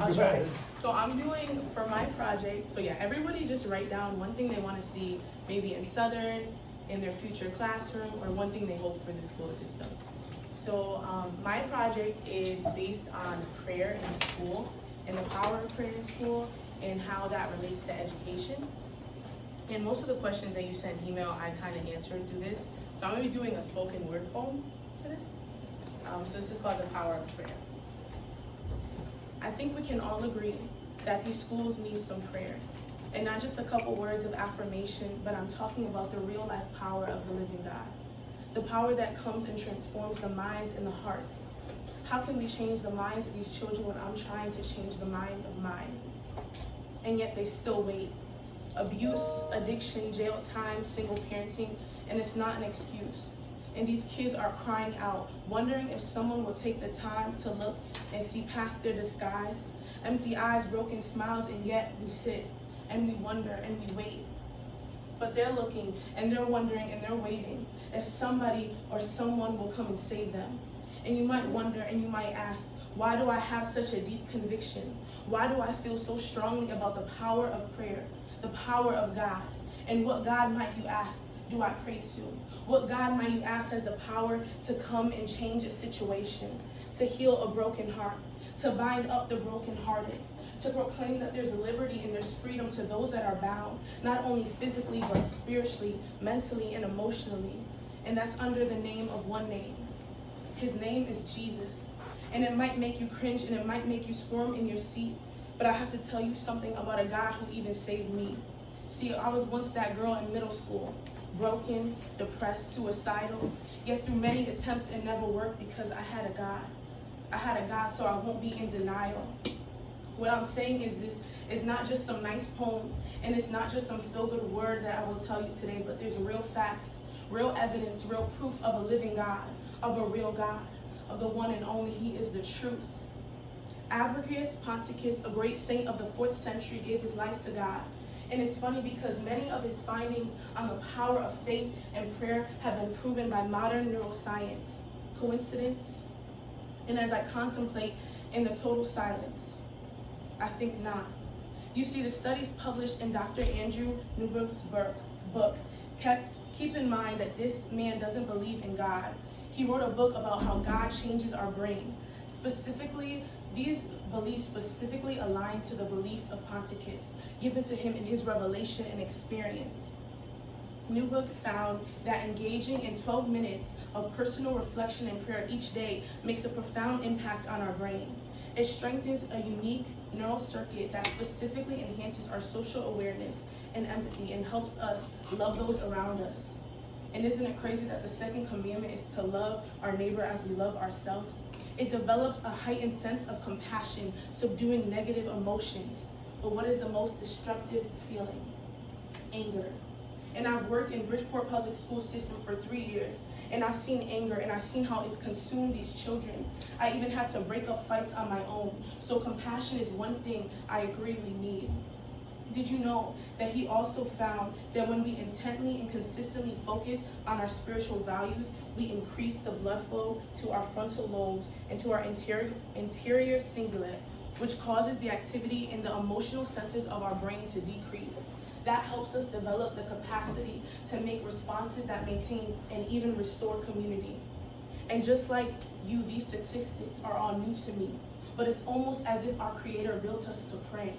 I'll try. So I'm doing, for my project, so yeah, everybody just write down one thing they want to see, maybe in Southern, in their future classroom, or one thing they hope for the school system. So my project is based on prayer in school, and the power of prayer in school, and how that relates to education. And most of the questions that you sent email, I kind of answered through this. So I'm going to be doing a spoken word poem to this. So this is called The Power of Prayer. I think we can all agree that these schools need some prayer. And not just a couple words of affirmation, but I'm talking about the real life power of the living God. The power that comes and transforms the minds and the hearts. How can we change the minds of these children when I'm trying to change the mind of mine? And yet they still wait. Abuse, addiction, jail time, single parenting, and it's not an excuse. And these kids are crying out, wondering if someone will take the time to look and see past their disguise. Empty eyes, broken smiles, and yet we sit and we wonder and we wait. But they're looking and they're wondering and they're waiting if somebody or someone will come and save them. And you might wonder and you might ask, why do I have such a deep conviction? Why do I feel so strongly about the power of prayer, the power of God? And what God, might you ask, do I pray to? What God, might you ask, has the power to come and change a situation, to heal a broken heart, to bind up the brokenhearted, to proclaim that there's liberty and there's freedom to those that are bound, not only physically, but spiritually, mentally, and emotionally. And that's under the name of one name. His name is Jesus. And it might make you cringe and it might make you squirm in your seat, but I have to tell you something about a God who even saved me. See, I was once that girl in middle school, broken, depressed, suicidal, yet through many attempts it never worked because I had a God. I had a God, so I won't be in denial. What I'm saying is this is not just some nice poem, and it's not just some feel-good word that I will tell you today, but there's real facts, real evidence, real proof of a living God, of a real God, of the one and only. He is the truth. Avigus Ponticus, a great saint of the 4th century, gave his life to God. And it's funny because many of his findings on the power of faith and prayer have been proven by modern neuroscience. Coincidence? And as I contemplate in the total silence, I think not. You see, the studies published in Dr. Andrew Newberg's book keep in mind that this man doesn't believe in God. He wrote a book about how God changes our brain. Specifically, these beliefs specifically align to the beliefs of Ponticus, given to him in his revelation and experience. Newberg found that engaging in 12 minutes of personal reflection and prayer each day makes a profound impact on our brain. It strengthens a unique neural circuit that specifically enhances our social awareness and empathy and helps us love those around us. And isn't it crazy that the second commandment is to love our neighbor as we love ourselves? It develops a heightened sense of compassion, subduing negative emotions. But what is the most destructive feeling? Anger. And I've worked in Bridgeport Public School System for 3 years, and I've seen anger, and I've seen how it's consumed these children. I even had to break up fights on my own. So compassion is one thing I agree we need. Did you know that he also found that when we intently and consistently focus on our spiritual values, we increase the blood flow to our frontal lobes and to our interior cingulate, which causes the activity in the emotional centers of our brain to decrease. That helps us develop the capacity to make responses that maintain and even restore community. And just like you, these statistics are all new to me, but it's almost as if our Creator built us to pray.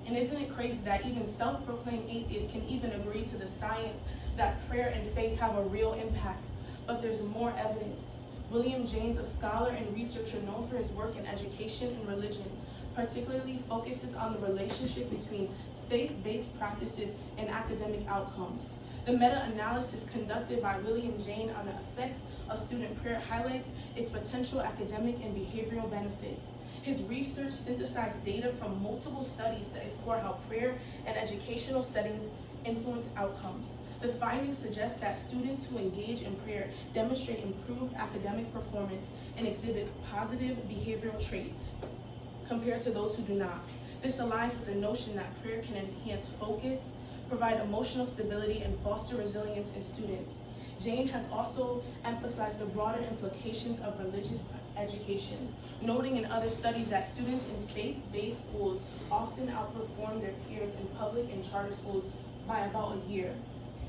And isn't it crazy that even self-proclaimed atheists can even agree to the science that prayer and faith have a real impact? But there's more evidence. William James, a scholar and researcher known for his work in education and religion, particularly focuses on the relationship between faith-based practices and academic outcomes. The meta-analysis conducted by William James on the effects of student prayer highlights its potential academic and behavioral benefits. His research synthesized data from multiple studies to explore how prayer and educational settings influence outcomes. The findings suggest that students who engage in prayer demonstrate improved academic performance and exhibit positive behavioral traits compared to those who do not. This aligns with the notion that prayer can enhance focus, provide emotional stability, and foster resilience in students. Jane has also emphasized the broader implications of religious education, noting in other studies that students in faith-based schools often outperform their peers in public and charter schools by about a year,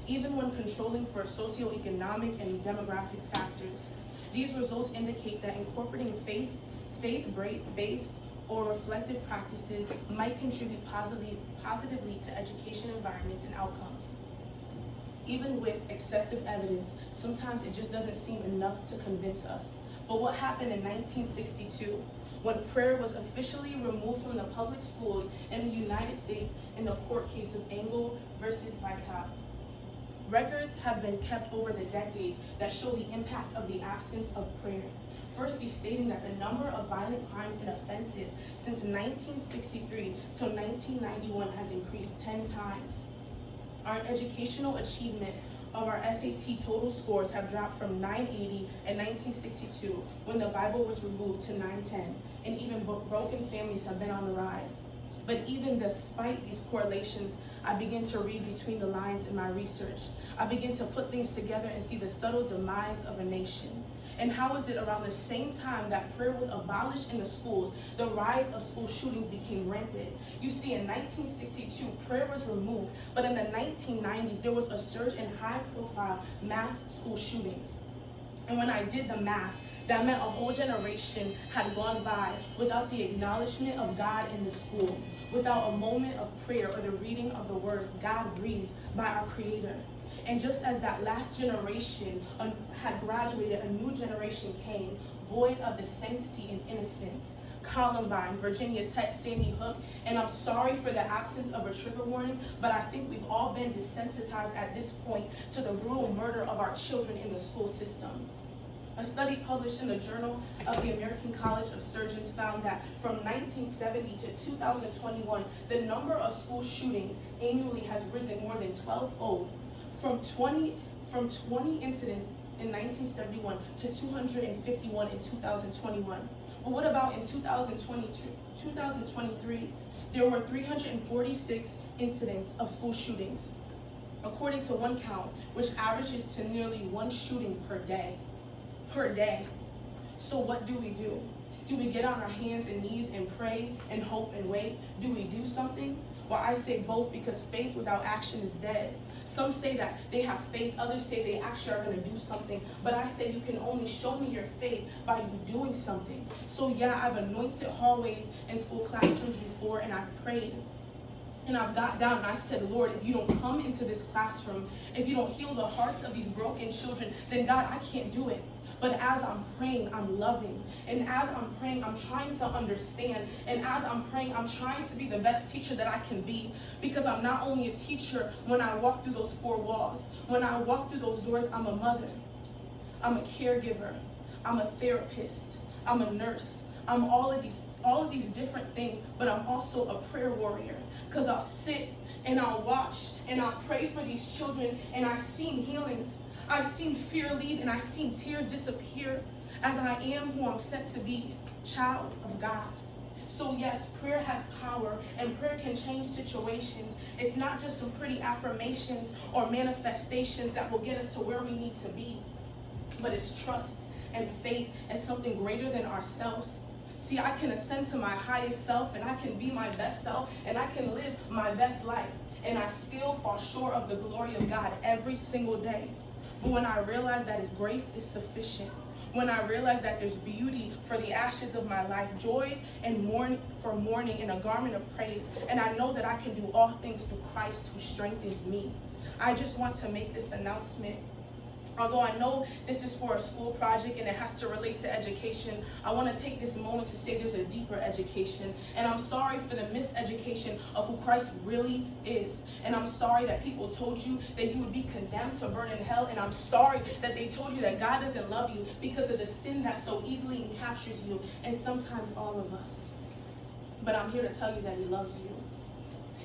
even when controlling for socioeconomic and demographic factors. These results indicate that incorporating faith-based or reflective practices might contribute positively to education environments and outcomes. Even with excessive evidence, sometimes it just doesn't seem enough to convince us. But what happened in 1962, when prayer was officially removed from the public schools in the United States in the court case of Engel versus Vitale? Records have been kept over the decades that show the impact of the absence of prayer. Firstly, stating that the number of violent crimes and offenses since 1963 to 1991 has increased 10 times. Our educational achievement of our SAT total scores have dropped from 980 in 1962, when the Bible was removed, to 910, and even broken families have been on the rise. But even despite these correlations, I begin to read between the lines in my research. I begin to put things together and see the subtle demise of a nation. And how is it around the same time that prayer was abolished in the schools, the rise of school shootings became rampant? You see, in 1962, prayer was removed, but in the 1990s, there was a surge in high-profile mass school shootings. And when I did the math, that meant a whole generation had gone by without the acknowledgement of God in the school, without a moment of prayer or the reading of the words God breathed by our Creator. And just as that last generation had graduated, a new generation came, void of the sanctity and innocence. Columbine, Virginia Tech, Sandy Hook, and I'm sorry for the absence of a trigger warning, but I think we've all been desensitized at this point to the brutal murder of our children in the school system. A study published in the Journal of the American College of Surgeons found that from 1970 to 2021, the number of school shootings annually has risen more than 12-fold, from 20 incidents in 1971 to 251 in 2021. But what about in 2023? There were 346 incidents of school shootings, according to one count, which averages to nearly one shooting per day. So what do? Do we get on our hands and knees and pray and hope and wait? Do we do something? Well, I say both, because faith without action is dead. Some say that they have faith, others say they actually are going to do something. But I say you can only show me your faith by you doing something. So yeah, I've anointed hallways and school classrooms before, and I've prayed. And I've got down and I said, Lord, if you don't come into this classroom, if you don't heal the hearts of these broken children, then God, I can't do it. But as I'm praying, I'm loving. And as I'm praying, I'm trying to understand. And as I'm praying, I'm trying to be the best teacher that I can be. Because I'm not only a teacher when I walk through those four walls. When I walk through those doors, I'm a mother. I'm a caregiver. I'm a therapist. I'm a nurse. I'm all of these different things. But I'm also a prayer warrior. Because I'll sit and I'll watch and I'll pray for these children. And I've seen healings. I've seen fear leave, and I've seen tears disappear as I am who I'm sent to be, child of God. So yes, prayer has power, and prayer can change situations. It's not just some pretty affirmations or manifestations that will get us to where we need to be, but it's trust and faith and something greater than ourselves. See, I can ascend to my highest self, and I can be my best self, and I can live my best life, and I still fall short of the glory of God every single day. But when I realize that His grace is sufficient, when I realize that there's beauty for the ashes of my life, joy and mourning in a garment of praise, and I know that I can do all things through Christ who strengthens me, I just want to make this announcement. Although I know this is for a school project and it has to relate to education, I want to take this moment to say there's a deeper education. And I'm sorry for the miseducation of who Christ really is. And I'm sorry that people told you that you would be condemned to burn in hell. And I'm sorry that they told you that God doesn't love you because of the sin that so easily encaptures you, and sometimes all of us. But I'm here to tell you that He loves you.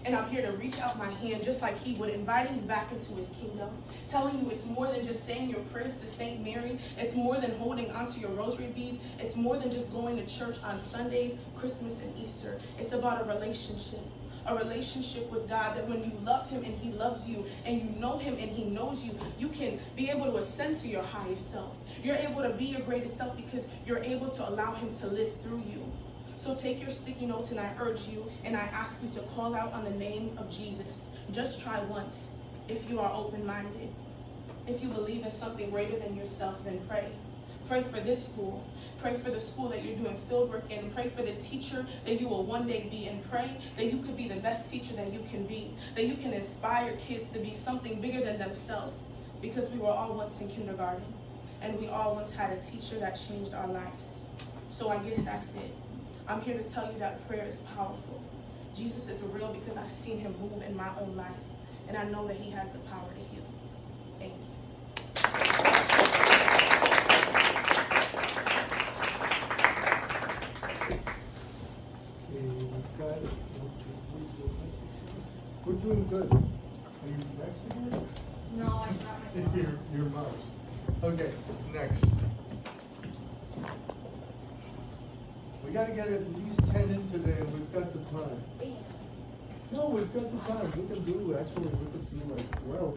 And I'm here to reach out my hand just like He would, inviting you back into His kingdom, telling you it's more than just saying your prayers to Saint Mary. It's more than holding onto your rosary beads. It's more than just going to church on Sundays, Christmas, and Easter. It's about a relationship. a relationship with God, that when you love him and he loves you, and you know him and he knows you, you can be able to ascend to your highest self. You're able to be your greatest self because you're able to allow him to live through you. So take your sticky notes, and I urge you and I ask you to call out on the name of Jesus. Just try once if you are open-minded. If you believe in something greater than yourself, then pray. Pray for this school. Pray for the school that you're doing fieldwork in. Pray for the teacher that you will one day be, and pray that you could be the best teacher that you can be, that you can inspire kids to be something bigger than themselves, because we were all once in kindergarten, and we all once had a teacher that changed our lives. So I guess that's it. I'm here to tell you that prayer is powerful. Jesus is real because I've seen him move in my own life, and I know that he has the power to heal. Thank you. We're doing good. Are you next again? No, I brought my Your mouse. Okay, next. We gotta get at least 10 in today, and we've got the time. No, we've got the time. We can do, actually, we can do like 12.